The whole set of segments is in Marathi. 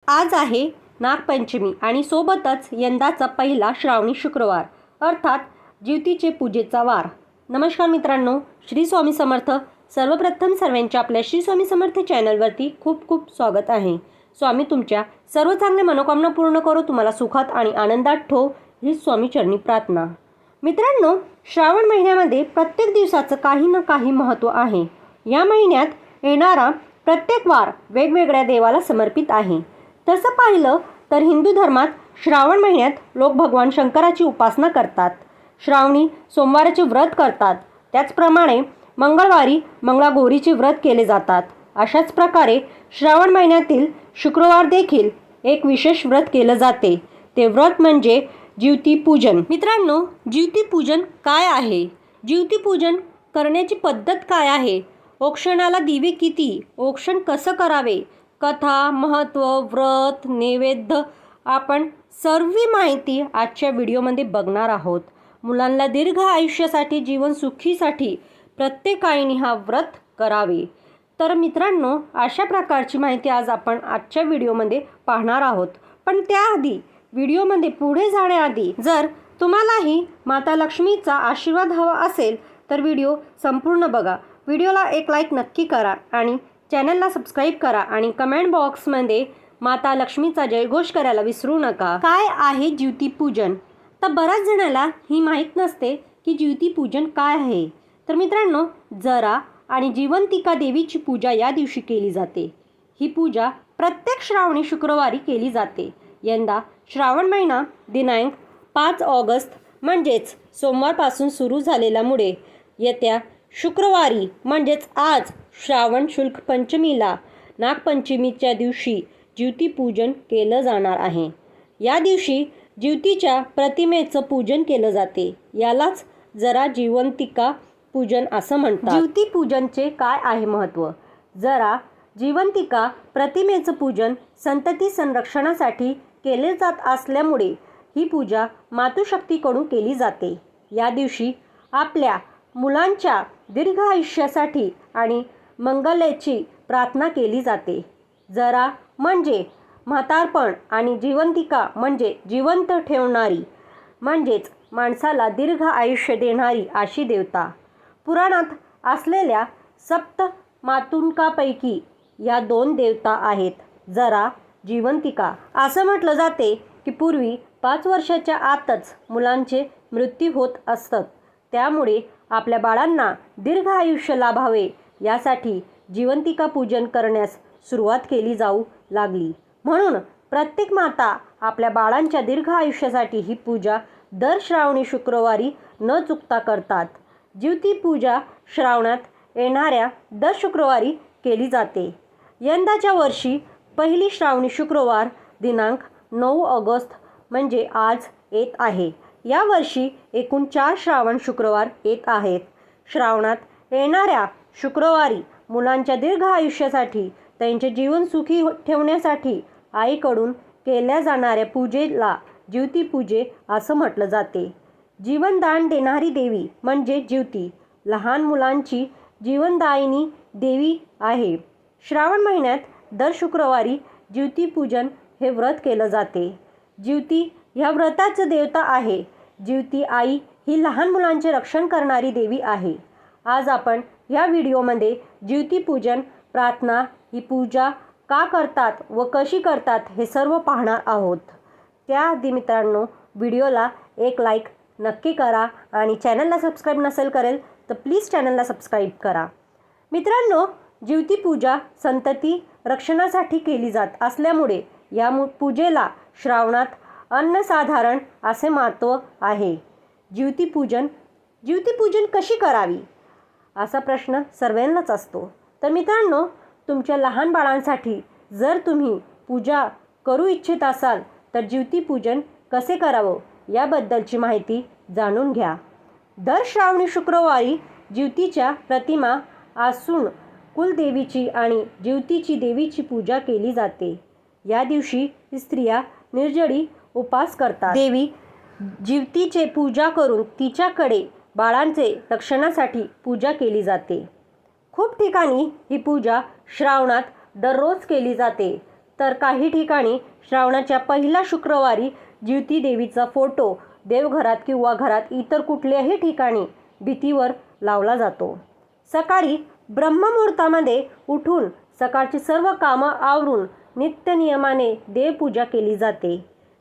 आज आहे नागपंचमी आणि सोबतच यंदाचा पहिला श्रावणी शुक्रवार अर्थात ज्योतीचे पूजेचा वार। नमस्कार मित्रांनो, श्री स्वामी समर्थ। सर्वप्रथम सर्वांच्या आपल्या श्री स्वामी समर्थ चॅनलवरती खूप खूप स्वागत आहे। स्वामी तुमच्या सर्व चांगले मनोकामना पूर्ण करो, तुम्हाला सुखात आणि आनंदात ठेवो ही स्वामी चरणी प्रार्थना। मित्रांनो, श्रावण महिन्यामध्ये प्रत्येक दिवसाचं काही ना काही महत्त्व आहे। या महिन्यात येणारा प्रत्येक वार वेगवेगळ्या देवाला समर्पित आहे। तसं पाहिलं तर हिंदू धर्मात श्रावण महिन्यात लोक भगवान शंकराची उपासना करतात, श्रावणी सोमवाराचे व्रत करतात, त्याचप्रमाणे मंगळवारी मंगळागौरीचे व्रत केले जातात। अशाच प्रकारे श्रावण महिन्यातील शुक्रवार देखील एक विशेष व्रत केले जाते, ते व्रत म्हणजे ज्योती पूजन। मित्रांनो, ज्योती पूजन काय आहे, ज्योती पूजन करण्याची पद्धत काय आहे, औक्षणाला दिवे किती, औक्षण कसं करावे, कथा, महत्त्व, व्रत, नैवेद्य आपण सर्व माहिती आजच्या व्हिडिओमध्ये बघणार आहोत। मुलांना दीर्घ आयुष्यासाठी, जीवन सुखीसाठी प्रत्येक आईने हा व्रत करावे। तर मित्रांनो, अशा प्रकारची माहिती आज आपण आजच्या व्हिडिओमध्ये पाहणार आहोत। पण त्याआधी व्हिडिओमध्ये पुढे जाण्याआधी जर तुम्हालाही माता लक्ष्मीचा आशीर्वाद हवा असेल तर व्हिडिओ संपूर्ण बघा, व्हिडिओला एक लाईक नक्की करा आणि चॅनलला सबस्क्राईब करा आणि कमेंट बॉक्समध्ये माता लक्ष्मीचा जयघोष करायला विसरू नका। काय आहे ज्योती पूजन? तर बऱ्याच जणांना ही माहीत नसते की ज्योती पूजन काय आहे। तर मित्रांनो, जरा आणि जिवंतिका देवीची पूजा या दिवशी केली जाते। ही पूजा प्रत्येक श्रावणी शुक्रवारी केली जाते। यंदा श्रावण महिना दिनांक 5 ऑगस्ट म्हणजेच सोमवारपासून सुरू झालेल्यामुळे येत्या शुक्रवारी म्हणजेच आज श्रावण शुक्ल पंचमीला नागपंचमीच्या दिवशी ज्योती पूजन केलं जाणार आहे। या दिवशी ज्योतीच्या प्रतिमेचं पूजन केलं जाते, यालाच जरा जिवंतिका पूजन असं म्हणतात। ज्योती पूजनचे काय आहे महत्त्व? जरा जिवंतिका प्रतिमेचं पूजन संतती संरक्षणासाठी केले जात असल्यामुळे ही पूजा मातृशक्तीकडून केली जाते। या दिवशी आपल्या मुलांच्या दीर्घ आयुष्यासाठी आणि मंगलेची प्रार्थना केली जाते। जरा म्हणजे म्हातारपण आणि जिवंतिका म्हणजे जिवंत ठेवणारी, म्हणजेच माणसाला दीर्घ आयुष्य देणारी अशी देवता। पुराणात असलेल्या सप्त मातुंकापैकी या 2 देवता आहेत जरा, जिवंतिका। असं म्हटलं जाते की पूर्वी 5 वर्षाच्या आतच मुलांचे मृत्यू होत असतात, त्यामुळे आपल्या बाळांना दीर्घ आयुष्य लाभावे यासाठी जिवंतिका पूजन करण्यास सुरुवात केली जाऊ लागली। म्हणून प्रत्येक माता आपल्या बाळांच्या दीर्घ आयुष्यासाठी ही पूजा दर श्रावणी शुक्रवारी न चुकता करतात। ज्योती पूजा श्रावणात येणाऱ्या दर शुक्रवारी केली जाते। यंदाच्या वर्षी पहिली श्रावणी शुक्रवार दिनांक 9 ऑगस्ट म्हणजे आज येत आहे। या वर्षी एकूण 4 श्रावण शुक्रवार येत आहेत। श्रावणात येणाऱ्या शुक्रवारी मुलांच्या दीर्घ आयुष्यासाठी, त्यांचे जीवन सुखी ठेवण्यासाठी आईकडून केल्या जाणाऱ्या पूजेला ज्योती पूजे असं म्हटलं जाते। जीवनदान देणारी देवी म्हणजे ज्योती, लहान मुलांची जीवनदायिनी देवी आहे। श्रावण महिन्यात दर शुक्रवारी ज्योती पूजन हे व्रत केलं जाते। ज्योती ह्या व्रताचं देवता आहे। ज्योती आई ही लहान मुलांचे रक्षण करणारी देवी आहे। आज आपण या व्हिडिओमध्ये ज्योती पूजन प्रार्थना ही पूजा का करतात व कशी करतात हे सर्व पाहणार आहोत। त्याआधी मित्रांनो, व्हिडिओला एक लाईक नक्की करा आणि चॅनलला सबस्क्राईब नसेल करेल तर प्लीज चॅनलला सबस्क्राईब करा। मित्रांनो, ज्योती पूजा संतती रक्षणासाठी केली जात असल्यामुळे या पूजेला श्रावणात अनन्यसाधारण असे महत्त्व आहे। ज्योती पूजन कशी करावी असा प्रश्न सर्वांनाच असतो। तर मित्रांनो, तुमच्या लहान बाळांसाठी जर तुम्ही पूजा करू इच्छित असाल तर ज्योती पूजन कसे करावं याबद्दलची माहिती जाणून घ्या। दर श्रावणी शुक्रवारी ज्योतीच्या प्रतिमा असून कुलदेवीची आणि ज्योतीची देवीची पूजा केली जाते। या दिवशी स्त्रिया निर्जळी उपास करतात। देवी ज्योतीचे पूजा करून तिच्याकडे बाळांचे रक्षणासाठी पूजा केली जाते। खूप ठिकाणी ही पूजा श्रावणात दररोज केली जाते, तर काही ठिकाणी श्रावणाच्या पहिल्या शुक्रवारी जिवती देवीचा फोटो देवघरात किंवा घरात इतर कुठल्याही ठिकाणी भिंतीवर लावला जातो. सकाळी ब्रह्ममुहूर्तामध्ये उठून सकाळची सर्व कामं आवरून नित्यनियमाने देवपूजा केली जाते.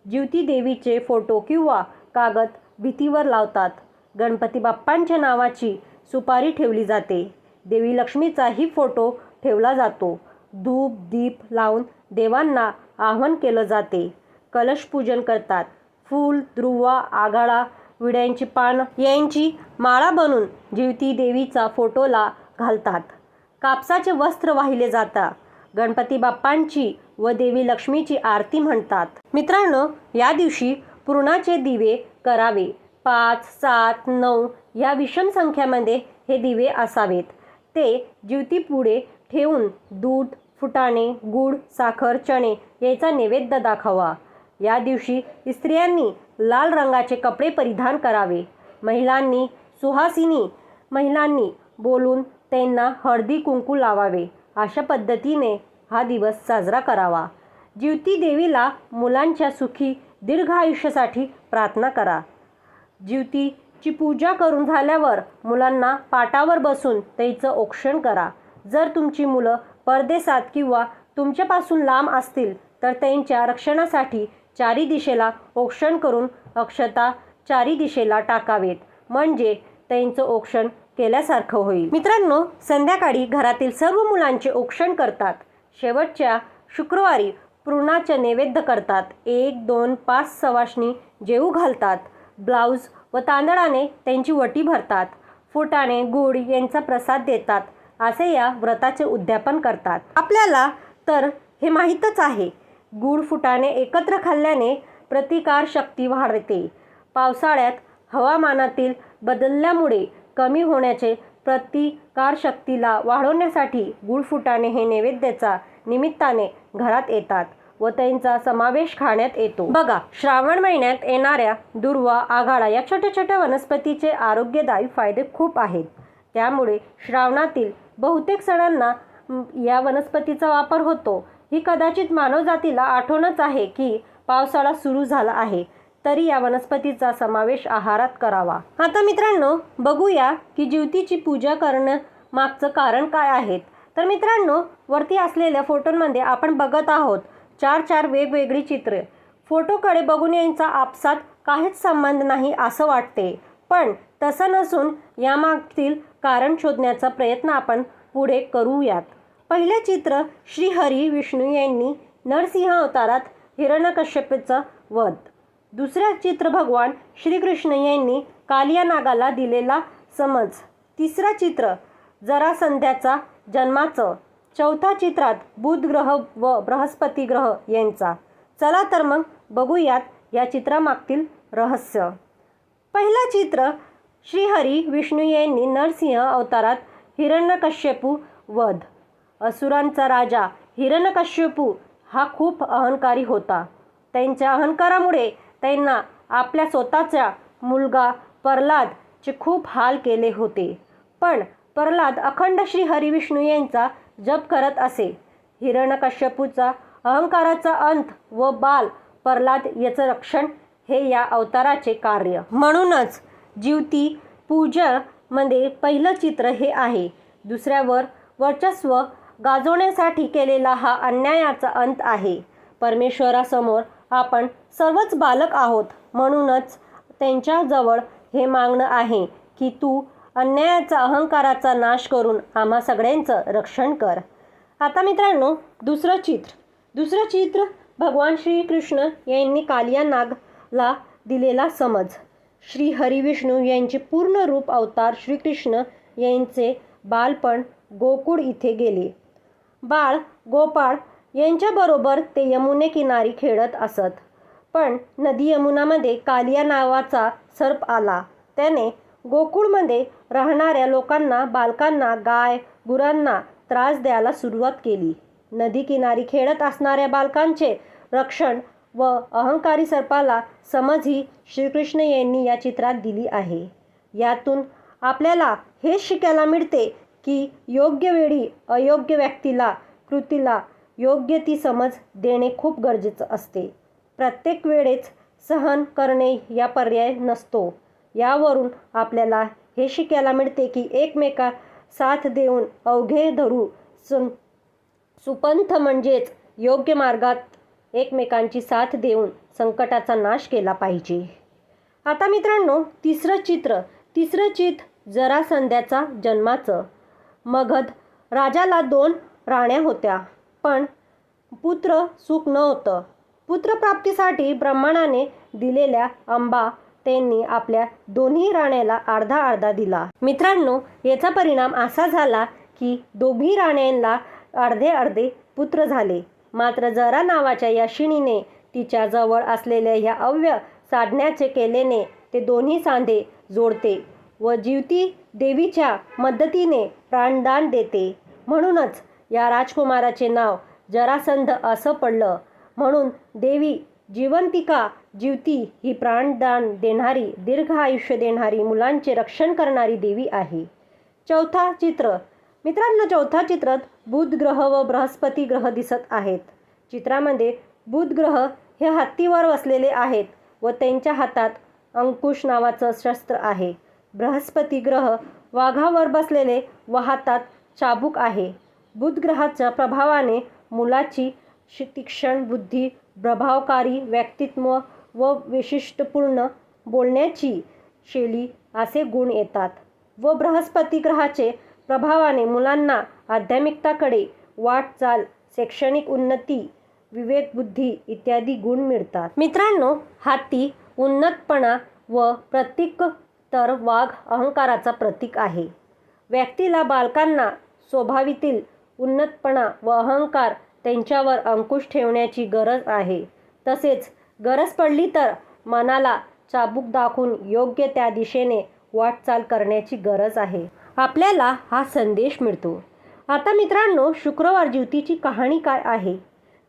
जिवती देवीचे फोटो किंवा कागद भिंतीवर लावतात. गणपती बाप्पांच्या नावाची सुपारी ठेवली जाते. देवी लक्ष्मीचाही फोटो ठेवला जातो. धूप दीप लावून देवांना आवाहन केलं जाते. कलश पूजन करतात. फूल दुर्वा आघाडा विड्यांची पानं यांची माळा बनवून जिवती देवीचा फोटोला घालतात. कापसाचे वस्त्र वाहिले जातात. गणपती बाप्पांची व देवी लक्ष्मीची आरती म्हणतात. मित्रांनो, या दिवशी पुरणाचे दिवे करावे. 5, 7, 9 या विषम संख्यामध्ये हे दिवे असावेत. ते जिवतीपुढे ठेवून दूध, फुटाणे, गूळ, साखर, चणे याचा नैवेद्य दाखवा. या दिवशी स्त्रियांनी लाल रंगाचे कपडे परिधान करावे. महिलांनी सुहासिनी महिलांनी बोलून त्यांना हळदी कुंकू लावावे. अशा पद्धतीने हा दिवस साजरा करावा. जिवती देवीला मुलांच्या सुखी दीर्घ आयुष्यासाठी प्रार्थना करा. जिवतीची पूजा करून झाल्यावर मुलांना पाटावर बसून त्यांचं औक्षण करा. जर तुमची मुलं परदेशात किंवा तुमच्यापासून लांब असतील तर त्यांच्या रक्षणासाठी चारी दिशेला औक्षण करून अक्षता चारी दिशेला टाकावेत, म्हणजे त्यांचं औक्षण केल्यासारखं होईल. मित्रांनो, संध्याकाळी घरातील सर्व मुलांचे औक्षण करतात. शेवटच्या शुक्रवारी पुरणाचे नैवेद्य करतात. 1, 2, 5 सवाष्णी जेवू घालतात. ब्लाऊज व तांदळाने त्यांची वटी भरतात. फुटाणे गूळ यांचा प्रसाद देतात. असे या व्रताचे उद्यापन करतात. आपल्याला तर हे माहीतच आहे, गूळ फुटाणे एकत्र खाल्ल्याने प्रतिकार शक्ती वाढते. पावसाळ्यात हवामानातील बदलल्यामुळे कमी होण्याचे प्रतिकारशक्तीला वाढवण्यासाठी गूळ फुटाणे हे नैवेद्याच्या निमित्ताने घरात येतात व त्यांचा समावेश खाण्यात येतो. बघा, श्रावण महिन्यात येणाऱ्या दुर्वा आघाडा या छोट्या छोट्या वनस्पतीचे आरोग्यदायी फायदे खूप आहेत. त्यामुळे श्रावणातील बहुतेक सणांना या वनस्पतीचा वापर होतो. ही कदाचित मानवजातीला आठवणच आहे की पावसाळा सुरू झाला आहे, तरी या वनस्पतीचा समावेश आहारात करावा. आता मित्रांनो, बघूया की जिवतीची पूजा करण्यामागचं कारण काय आहे. तर मित्रांनो, वरती असलेल्या फोटोंमध्ये आपण बघत आहोत 4 वेगवेगळी चित्रे. फोटोकडे बघून यांचा आपसात काहीच संबंध नाही असं वाटते, पण तसं नसून यामागील कारण शोधण्याचा प्रयत्न आपण पुढे करूयात. पहिले चित्र श्रीहरी विष्णू यांनी नरसिंह अवतारात हिरण्यकश्यपूचा वध. दुसरे चित्र भगवान श्रीकृष्ण यांनी कालिया नागाला दिलेला समज. तिसरा चित्र जरासंध्याचा जन्माचं. चौथा चित्रात बुध ग्रह व बृहस्पती ग्रह यांचा. चला तर मग बघूयात या चित्रामागील रहस्य. पहिला चित्र श्रीहरी विष्णू यांनी नरसिंह अवतारात हिरण्यकश्यपू वध. असुरांचा राजा हिरण्यकश्यपू हा खूप अहंकारी होता. त्यांच्या अहंकारामुळे त्यांना आपल्या स्वतःचा मुलगा प्रल्हादचे खूप हाल केले होते. पण प्रल्हाद अखंड श्री हरिविष्णू यांचा जप करत असे. हिरण्यकश्यपूचा अहंकाराचा अंत व बाल प्रल्हाद याचं रक्षण हे या अवताराचे कार्य. म्हणूनच जिवती पूजेमध्ये पहिलं चित्र हे आहे. दुसऱ्यावर वर्चस्व गाजवण्यासाठी केलेला हा अन्यायाचा अंत आहे. परमेश्वरासमोर आपण सर्वच बालक आहोत, म्हणूनच त्यांच्याजवळ हे मागणं आहे की तू अन्यायाचा अहंकाराचा नाश करून आम्हा सगळ्यांचं रक्षण कर. आता मित्रांनो, दुसरं चित्र भगवान श्रीकृष्ण यांनी कालिया नागला दिलेला समज. श्री हरिविष्णू यांचे पूर्ण रूप अवतार श्रीकृष्ण यांचे बालपण गोकुळ इथे गेले. बाळ गोपाळ यांच्याबरोबर ते यमुने किनारी खेळत असत. पण नदी यमुनामध्ये कालिया नावाचा सर्प आला. त्याने गोकुळमध्ये राहणाऱ्या लोकांना, बालकांना, गाय गुरांना त्रास द्यायला सुरुवात केली. नदी किनारी खेळत असणाऱ्या बालकांचे रक्षण व अहंकारी सर्पाला समज ही श्रीकृष्ण यांनी या चित्रात दिली आहे. यातून आपल्याला हेच शिकायला मिळते की योग्य वेळी अयोग्य व्यक्तीला कृतीला योग्य ती समज देणे खूप गरजेचं असते. प्रत्येक वेळेस सहन करणे या पर्याय नसतो. यावरून आपल्याला हे शिकायला मिळते की एकमेका साथ देऊन अवघे धरू सुपंथ म्हणजेच योग्य मार्गात एकमेकांची साथ देऊन संकटाचा नाश केला पाहिजे. आता मित्रांनो, तिसरं चित्र जरासंध्याचा जन्माचं. मगध राजाला 2 राण्या होत्या, पण पुत्र सुख नव्हतं. पुत्रप्राप्तीसाठी ब्राह्मणाने दिलेल्या आंबा त्यांनी आपल्या दोन्ही राण्यांना अर्धा दिला. मित्रांनो, याचा परिणाम असा झाला की दोघी राण्यांना अर्धे पुत्र झाले. मात्र जरा नावाच्या या शिणीने तिच्या जवळ असलेल्या ह्या अव्य साधण्याचे केल्याने ते दोन्ही सांधे जोडते व जीवती देवीच्या मदतीने प्राणदान देते. म्हणूनच या राजकुमाराचे नाव जरासंध असं पडलं. म्हणून देवी जीवंतिका जीवती ही प्राणदान देणारी, दीर्घ आयुष्य देणारी, मुलांचे रक्षण करणारी देवी आहे. चौथा चित्र. मित्रांनो, चौथ्या चित्रात बुध ग्रह व बृहस्पती ग्रह दिसत आहेत. चित्रामध्ये बुध ग्रह हे हत्तीवर बसलेले आहेत व त्यांच्या हातात अंकुश नावाचं शस्त्र आहे. बृहस्पती ग्रह वाघावर बसलेले व हातात चाबूक आहे. बुध ग्रहाच्या प्रभावाने मुलाची तीक्ष्ण बुद्धी, प्रभावकारी व्यक्तित्व व वैशिष्ट्यपूर्ण बोलण्याची शैली असे गुण येतात व बृहस्पती ग्रहाचे प्रभावाने मुलांना आध्यात्मिकताकडे वाटचाल, शैक्षणिक उन्नती, विवेकबुद्धी इत्यादी गुण मिळतात. मित्रांनो, हाती उन्नतपणा व प्रतीक तर वाघ अहंकाराचा प्रतीक आहे. व्यक्तीला बालकांना स्वभावातील उन्नतपणा व अहंकार त्यांच्यावर अंकुश ठेवण्याची गरज आहे. तसेच गरज पडली तर मनाला चाबूक दाखवून योग्य त्या दिशेने वाटचाल करण्याची गरज आहे. आपल्याला हा संदेश मिळतो. आता मित्रांनो, शुक्रवार ज्योतीची कहाणी काय आहे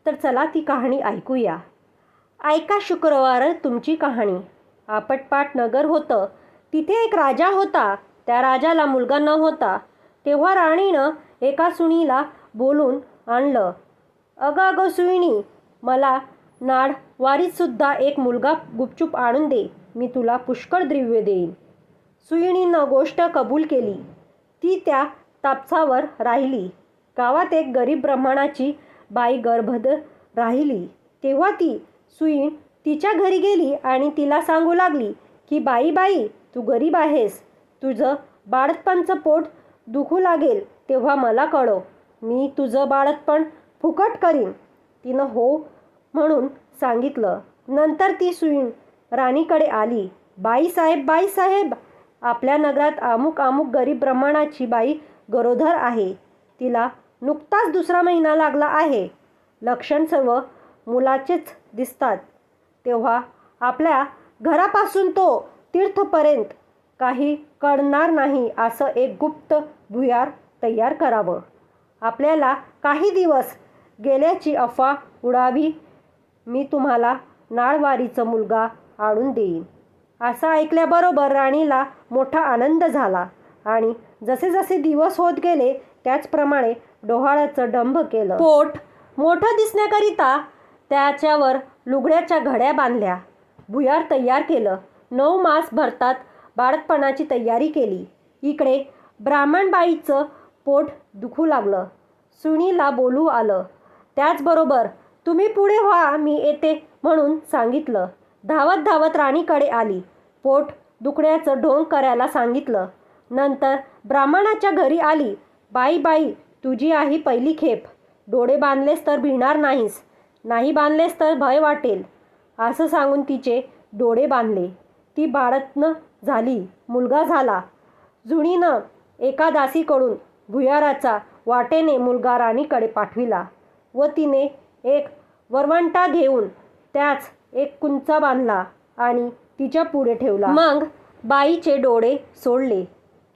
तर चला ती कहाणी ऐकूया. ऐका शुक्रवार तुमची कहाणी. आपटपाट नगर होतं. तिथे एक राजा होता. त्या राजाला मुलगा न होता. तेव्हा राणीनं एका सुणीला बोलून आणलं. अगं सुईणी, मला नाडवारीतसुद्धा एक मुलगा गुपचूप आणून दे. मी तुला पुष्कळ द्रव्य देईन. सुईणीनं गोष्ट कबूल केली. ती त्या तापसावर राहिली. गावात एक गरीब ब्राह्मणाची बाई गर्भवती राहिली. तेव्हा ती सुईण तिच्या घरी गेली आणि तिला सांगू लागली की बाई तू गरीब आहेस. तुझं बाळंतपणाचं पोट दुखू लागेल तेव्हा मला कळव. मी तुझं बाळंतपण फुकट करीन. तिनं हो म्हणून सांगितलं. नंतर ती सुईण राणीकडे आली. बाईसाहेब, आपल्या नगरात अमुक गरीब ब्राह्मणाची बाई गरोदर आहे. तिला नुकताच 2रा महिना लागला आहे. लक्षण सर्व मुलाचेच दिसतात. तेव्हा आपल्या घरापासून तो तीर्थपर्यंत काही कळणार नाही असं एक गुप्त भुयार तयार करावं. आपल्याला काही दिवस गेल्याची अफवा उडावी. मी तुम्हाला नाळवारीचा मुलगा आणून देईन. असं ऐकल्याबरोबर राणीला मोठा आनंद झाला आणि जसे दिवस होत गेले त्याचप्रमाणे डोहाळ्याचं डंभ केलं. पोट मोठं दिसण्याकरिता त्याच्यावर लुगड्याच्या घड्या बांधल्या. भुयार तयार केलं. 9 मास भरतात बाळंतपणाची तयारी केली. इकडे ब्राह्मणबाईचं पोट दुखू लागलं. सुनीला बोलू आलं. त्याचबरोबर तुम्ही पुढे व्हा, मी येते म्हणून सांगितलं. धावत राणीकडे आली. पोट दुखण्याचं ढोंग करायला सांगितलं. नंतर ब्राह्मणाच्या घरी आली. बाई तुझी आहे पहिली खेप. डोळे बांधलेस तर भिणार नाहीस. नाही बांधलेस तर भय वाटेल असं सांगून तिचे डोळे बांधले. ती बाळंतन झाली. मुलगा झाला. जुणीनं एका दासीकडून भुयाराचा वाटेने मुलगा राणीकडे पाठविला व तिने एक वरवंटा घेऊन त्याच एक कुंचा बांधला आणि तिच्या पुढे ठेवला. मग बाईचे डोळे सोडले.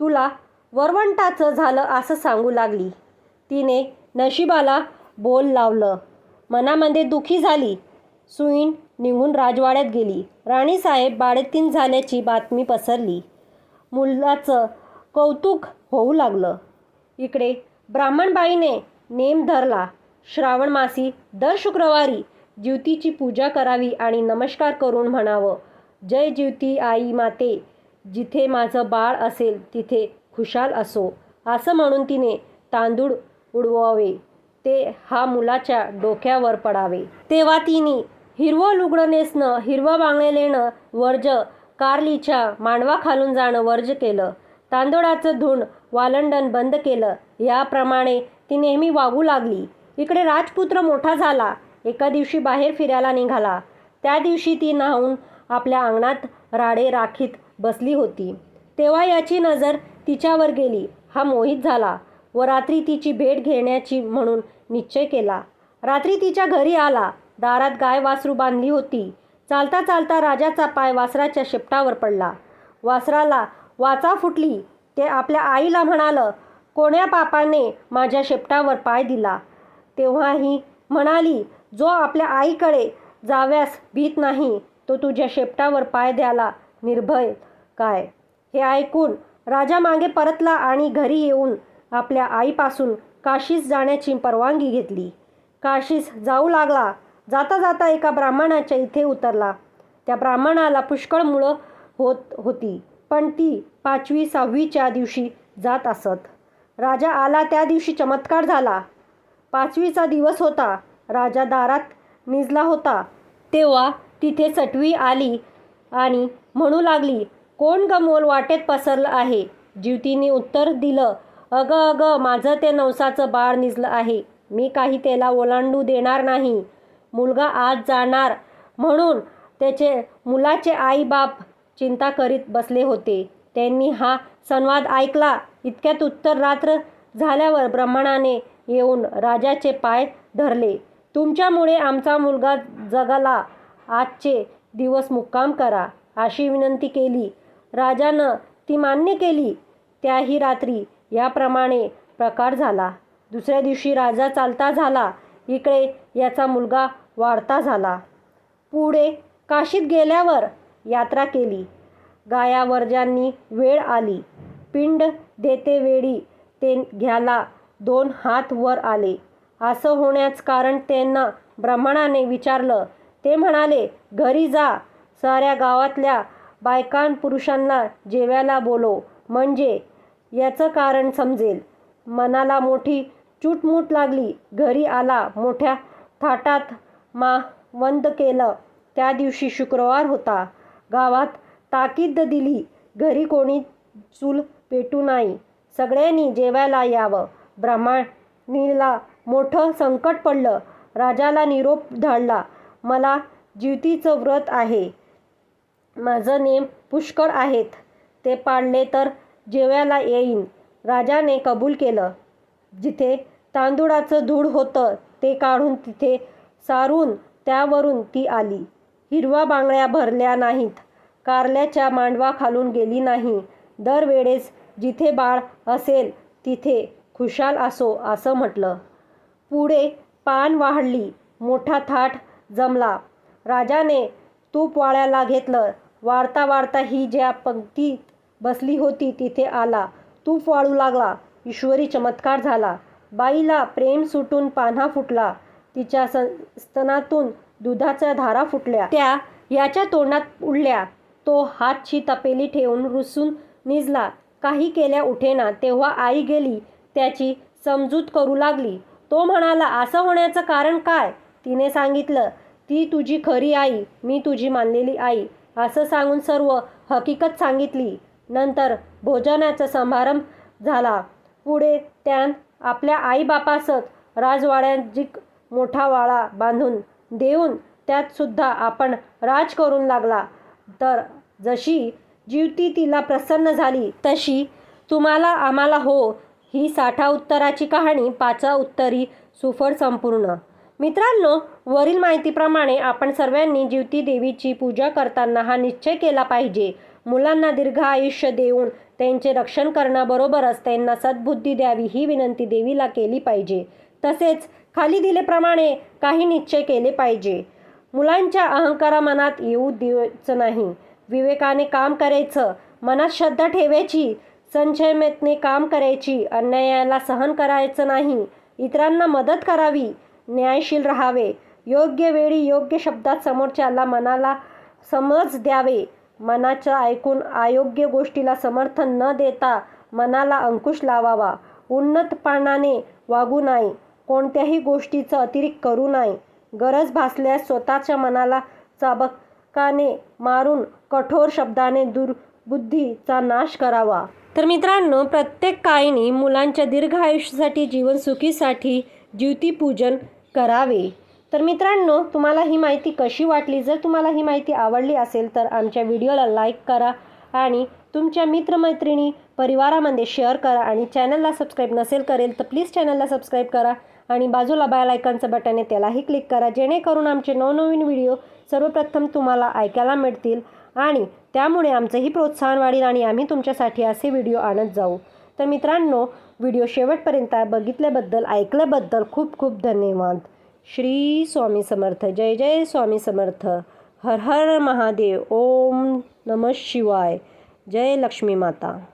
तुला वरवंटाचं झालं असं सांगू लागली. तिने नशिबाला बोल लावलं. मनामध्ये दुखी झाली. सुईण निघून राजवाड्यात गेली. राणीसाहेब बाळंतीण झाल्याची बातमी पसरली. मुलाचं कौतुक होऊ लागलं. इकडे ब्राह्मणबाईने नेम धरला श्रावण मासी दर शुक्रवारी ज्योतीची पूजा करावी आणि नमस्कार करून म्हणावं, जय ज्योती आई माते, जिथे माझं बाळ असेल तिथे खुशाल असो, असं म्हणून तिने तांदूळ उडवावे ते हा मुलाच्या डोक्यावर पडावे. तेव्हा तिने हिरवं लुगडं नेसणं, हिरवं बांगडे लेणं वर्ज, कारलीच्या मांडवाखालून जाणं वर्ज केलं, तांदूळाचं धुंड वालंडण बंद केलं. याप्रमाणे ती नेहमी वागू लागली. इकडे राजपुत्र मोठा झाला. एका दिवशी बाहेर फिरायला निघाला. त्या दिवशी ती न्हाऊन आपल्या अंगणात राडे राखीत बसली होती. तेव्हा याची नजर तिच्यावर गेली. हा मोहित झाला व रात्री तिची भेट घेण्याची म्हणून निश्चय केला. रात्री तिच्या घरी आला. दारात गाय वासरू बांधली होती. चालता चालता राजाचा पाय वासराच्या शेपटावर पडला. वासराला वाचा फुटली. ते आपल्या आईला म्हणालं, कोण्या पापाने माझ्या शेपटावर पाय दिला? तेव्हा ही म्हणाली, जो आपल्या आईकडे जाव्यास भीत नाही तो तुझ्या शेपटावर पाय द्यायला निर्भय काय? हे ऐकून राजा मागे परतला आणि घरी येऊन आपल्या आईपासून काशीस जाण्याची परवानगी घेतली. काशीस जाऊ लागला. जाता जाता एका ब्राह्मणाच्या इथे उतरला. त्या ब्राह्मणाला पुष्कळ मुलं होती, पण ती 5वी 6वीच्या दिवशी जात असत. राजा आला त्या दिवशी चमत्कार झाला. 5वीचा दिवस होता. राजा दारात निजला होता. तेव्हा तिथे सटवी आली आणि म्हणू लागली, कोण गमोल वाटेत पसरलं आहे? ज्योतीने उत्तर दिलं, अगं अगं, माझं ते नवसाचं बाळ निजलं आहे. मी काही त्याला ओलांडू देणार नाही. मुलगा आज जाणार म्हणून त्याचे मुलाचे आई-बाप चिंता करीत बसले होते. त्यांनी हा संवाद ऐकला. इतक्यात उत्तर रात्र झाल्यावर ब्राह्मणाने येऊन राजाचे पाय धरले. तुमच्यामुळे आमचा मुलगा जगला. आजचे दिवस मुक्काम करा, अशी विनंती केली. राजानं ती मान्य केली. त्याही रात्री याप्रमाणे प्रकार झाला. दुसऱ्या दिवशी राजा चालता झाला. इकडे याचा मुलगा वाढता झाला. पुढे काशीत गेल्यावर यात्रा केली. गायावर्जांनी वेळ आली. पिंड देते वेळी ते घ्यायला 2 हात वर आले. असं होण्याचं कारण त्यांना ब्राह्मणाने विचारलं. ते म्हणाले, घरी जा, साऱ्या गावातल्या बायकां-पुरुषांना जेवायला बोलव, म्हणजे याचं कारण समजेल. मनाला मोठी चुटमुट लागली. घरी आला. मोठ्या थाटात मावंद केलं. त्या दिवशी शुक्रवार होता. गावात ताकीद दिली, घरी कोणी चूल पेटू नाही, सगळ्यांनी जेवायला यावं. ब्राह्मणीला मोठं संकट पडलं. राजाला निरोप धाडला, मला ज्योतीचं व्रत आहे. माझं नेम पुष्कळ आहेत. ते पाळले तर जेवायला येईन. राजाने कबूल केलं. जिथे तांदूळाचं धूड होतं ते काढून तिथे सारून त्यावरून ती आली. हिरवा बांगड्या भरल्या नाहीत. कारल्याच्या मांडवाखालून गेली नाही. दरवेळेस जिथे बाळ असेल तिथे खुशाल असो असं म्हटलं. पुढे पान वाढली. मोठा थाट जमला. राजाने तूप वाळायला घेतलं. वाढता वाढता ही ज्या पंक्तीत बसली होती तिथे आला. तूप वाळू लागला. ईश्वरी चमत्कार झाला. बाईला प्रेम सुटून पान्हा फुटला. तिच्या स्तनातून दुधाच्या धारा फुटल्या. त्या याच्या तोंडात उडल्या. तो हातची तपेली ठेवून रुसून निजला. काही केल्या उठेना. तेव्हा आई गेली. त्याची समजूत करू लागली. तो म्हणाला, असं होण्याचं कारण काय? तिने सांगितलं, ती तुझी खरी आई, मी तुझी मानलेली आई, असं सांगून सर्व हकीकत सांगितली. नंतर भोजनाचा समारंभ झाला. पुढे त्यान आपल्या आईबापासच राजवाड्याजिक मोठा वाडा बांधून देऊन त्यात सुद्धा आपण राज करून लागला. तर जशी ज्योती तिला प्रसन्न झाली तशी तुम्हाला आम्हाला हो. ही 60 उत्तराची कहाणी 5 उत्तरी सुफळ संपूर्ण. मित्रांनो, वरील माहितीप्रमाणे आपण सर्वांनी ज्योती देवीची पूजा करताना हा निश्चय केला पाहिजे. मुलांना दीर्घ आयुष्य देऊन त्यांचे रक्षण करण्याबरोबरच त्यांना सद्बुद्धी द्यावी ही विनंती देवीला केली पाहिजे. तसेच खाली दिलेप्रमाणे काही निश्चय केले पाहिजे. मुलांच्या अहंकारा मनात येऊ द्यायचं नाही. विवेकाने काम करायचं. मनात श्रद्धा ठेवायची. संयमाने काम करायची. अन्यायाला सहन करायचं नाही. इतरांना मदत करावी. न्यायशील राहावे. योग्य वेळी योग्य शब्दात समोरच्याला मनाला समज द्यावे. मनाचं ऐकून अयोग्य गोष्टीला समर्थन न देता मनाला अंकुश लावावा. उन्नतपणाने वागू नये. कोणत्याही गोष्टीचं अतिरेक करू नये. गरज भासल्यास स्वतःच्या मनाला चाबकाने मारून कठोर शब्दाने दुर्बुद्धीचा नाश करावा. तर मित्रांनो, प्रत्येक काळाने मुलांच्या दीर्घ आयुष्यासाठी, जीवन सुखीसाठी ज्योतिपूजन करावे. तर मित्रांनो, तुम्हाला ही माहिती कशी वाटली? जर तुम्हाला ही माहिती आवडली असेल तर आमच्या व्हिडिओला लाईक करा आणि तुमच्या मित्रमैत्रिणी परिवारामध्ये शेअर करा. आणि चॅनलला सबस्क्राईब नसेल करेल तर प्लीज चॅनलला सबस्क्राईब करा आणि बाजूला बेल आयकॉनचं बटन आहे त्यालाही क्लिक करा, जेणेकरून आमचे नवनवीन व्हिडिओ सर्वप्रथम तुम्हाला ऐकायला मिळतील आणि त्यामुळे आमचंही प्रोत्साहन वाढेल आणि आम्ही तुमच्यासाठी असे व्हिडिओ आणत जाऊ. तर मित्रांनो, व्हिडिओ शेवटपर्यंत बघितल्याबद्दल, ऐकल्याबद्दल खूप खूप धन्यवाद. श्री स्वामी समर्थ. जय जय स्वामी समर्थ. हर हर महादेव. ओम नमः शिवाय. जय लक्ष्मी माता.